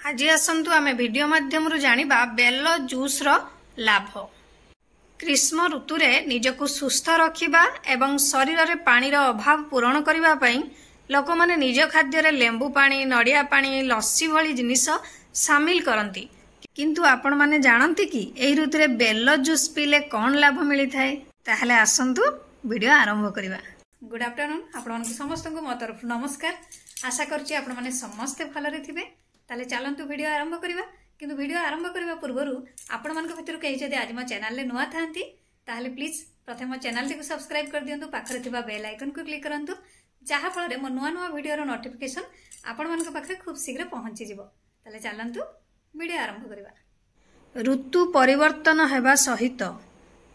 आज आसतु आमे वीडियो माध्यम जानिबा बेल जूस रो लाभ। ग्रीष्म ऋतु रे निजको सुस्थ रखिबा एवं शरीर रे पानी रो अभाव पूरण करिबा पई लोक माने निज खाद्य रे लेंबू पानी, नड़िया पानी, लस्सी भली जिनिस शामिल करंती। किंतु आपण माने जानंती कि एही ऋतु रे बेल जूस पीले कोन लाभ मिली थाए? ताहले आसंतु वीडियो आरंभ करिबा। गुड आफ्टरनून, आपण मन समस्त को मो तरफ नमस्कार। आशा करछि आपण माने समस्त भलरे थिबे। ताले चलंतु वीडियो आरंभ करिबा। किंतु वीडियो आरंभ करबा पूर्वरु आपण मानक भितर केही जदि आज मो चैनल ले नुवा थांती ताहले प्लीज प्रथम मो चैनल टी को सब्सक्राइब कर दियंतु, पाखरे थिबा बेल आइकन को क्लिक करंतु, जहा फल मो नुवा नुवा वीडियो रो नोटिफिकेशन आपण मानक पाखरे खूब शीघ्र पहुंची जिवो। ताले चलंतु वीडियो आरंभ करिबा। ऋतु परिवर्तन हेबा सहित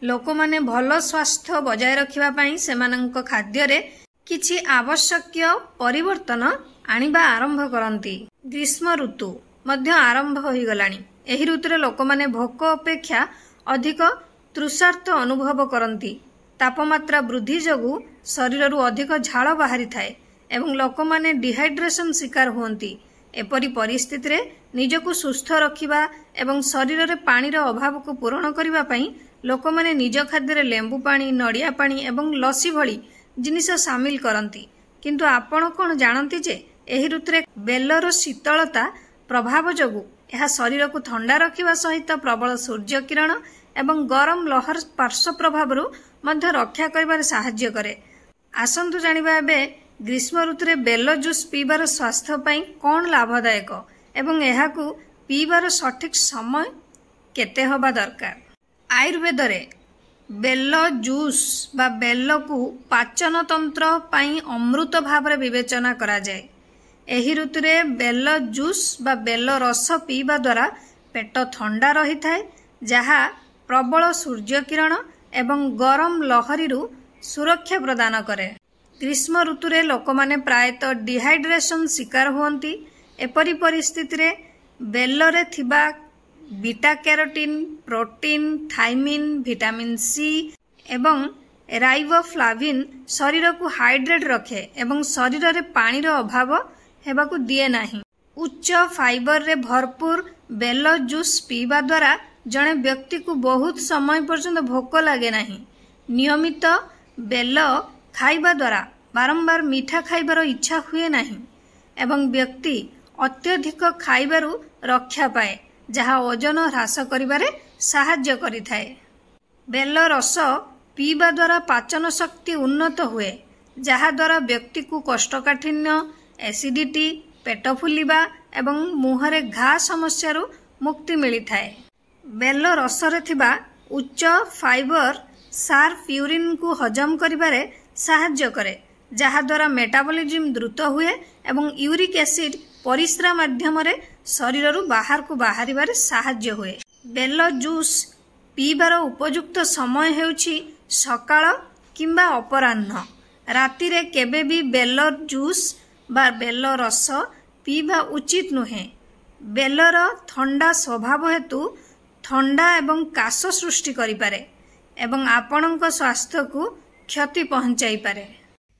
लोक माने भलो स्वास्थ्य बजाय रखिबा पई सेमानंक खाद्य रे किछि आवश्यक परिवर्तन आनिबा आरंभ करंती। ग्रीष्म ऋतु मध्य आरंभ होई गलानी। एही ऋतु रे लोक माने भोक अपेक्षा अधिक तृषार्थ अनुभव करंती। तापमात्रा वृद्धि जगु शरीर रु अधिक झाळ बाहरी थाए एवं लोक माने डिहाइड्रेशन शिकार होंती। एपरी परिस्थिति रे निजको सुस्थ रखिबा एवं शरीर रे पानी रो अभाव को पूरण करिबा पई लोक माने निज खाद्य रे लेंबू पानी, नड़िया पानी एवं लस्सी भली जिनिस शामिल करंती। किंतु आपण कोन जानंती जे एही ऋतु रे बेलर शीतलता प्रभाव जगु यह शरीर को ठंडा रखिबा सहित प्रबल सूर्य किरण एवं गरम लहर पार्श्व प्रभाव मध्य रक्षा करिबार सहाय्य करे। आसंतु जानिबा एबे ग्रीष्म ऋतु रे बेल जूस पीबार स्वास्थ्य पई कोन लाभदायक एवं एहाकू पीबार सठिक समय केते होबा दरकार। आयुर्वेद रे बेल जूस बा बेल को पाचन तंत्र पई अमृत भाव रे विवेचना करा जाय। एही ऋतु रे बेल जूस बा बेल रस पीबा द्वारा पेट ठंडा रही थाए, जहा प्रबल सूर्य किरण एवं गरम लहरी सुरक्षा प्रदान करे। ग्रीष्म ऋतु रे लोक माने प्रायतः डिहाइड्रेशन शिकार होंती। एपरी परिस्थिति रे बेल रे थिबा beta carotene, protein, thiamine, vitamin C एवं राइबोफ्लाविन शरीर को हाइड्रेट रखे एवं शरीर रे पानी रो अभाव हेबाकू दिए नाही। उच्च फाइबर रे भरपूर बेल जूस पीबा द्वारा जणे व्यक्ति को बहुत समय पर्यंत भोक लागे नाही। नियमित बेल खाइबा द्वारा बारंबार मीठा खाइबार इच्छा हुए नाही एवं व्यक्ति अत्यधिक खाइबारु रक्षा पाए, जहा ओजन ह्रास करिबारे सहाय्य करिथाए। बेल रस पीबा द्वारा पाचन शक्ति उन्नत हुए, जहा द्वारा व्यक्ति को कोष्ठकाठिन्य, एसिडिटी, पेट फुलिबा एवं मुहरे घा समस्या मुक्ति मिली थाए। बेल रस रे थिबा उच्च फाइबर शार्प यूरिन को हजम करिबारे सहाय्य करे, जहा द्वारा मेटाबॉलिज्म द्रुत हुए एवं यूरिक एसिड परिस्रा माध्यम रे शरीर रु बाहर को बाहरिबारे सहाय्य हुए। बेल जूस पीबार उपयुक्त समय हेउछि सकाळ किंबा अपराह्न। राति रे केबे भी बेल जूस बा बेल रस पीबा उचित नुहे। बेलर ठंडा स्वभाव हेतु ठंडा एवं काश सृष्टि करिपारे एवं आपणक स्वास्थ्य को क्षति पहुंचाई पारे।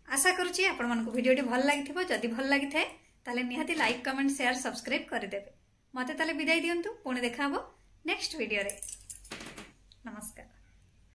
आशा करूची आपण मानक वीडियोटी भल लागिथिबो। जदि भल लागिथाय ताले निहाती लाइक, कमेंट, शेयर, सब्सक्राइब कर देबे। मते ताले विदाई दियंतु। पुणी देखा हबो नेक्स्ट वीडियो रे। नमस्कार।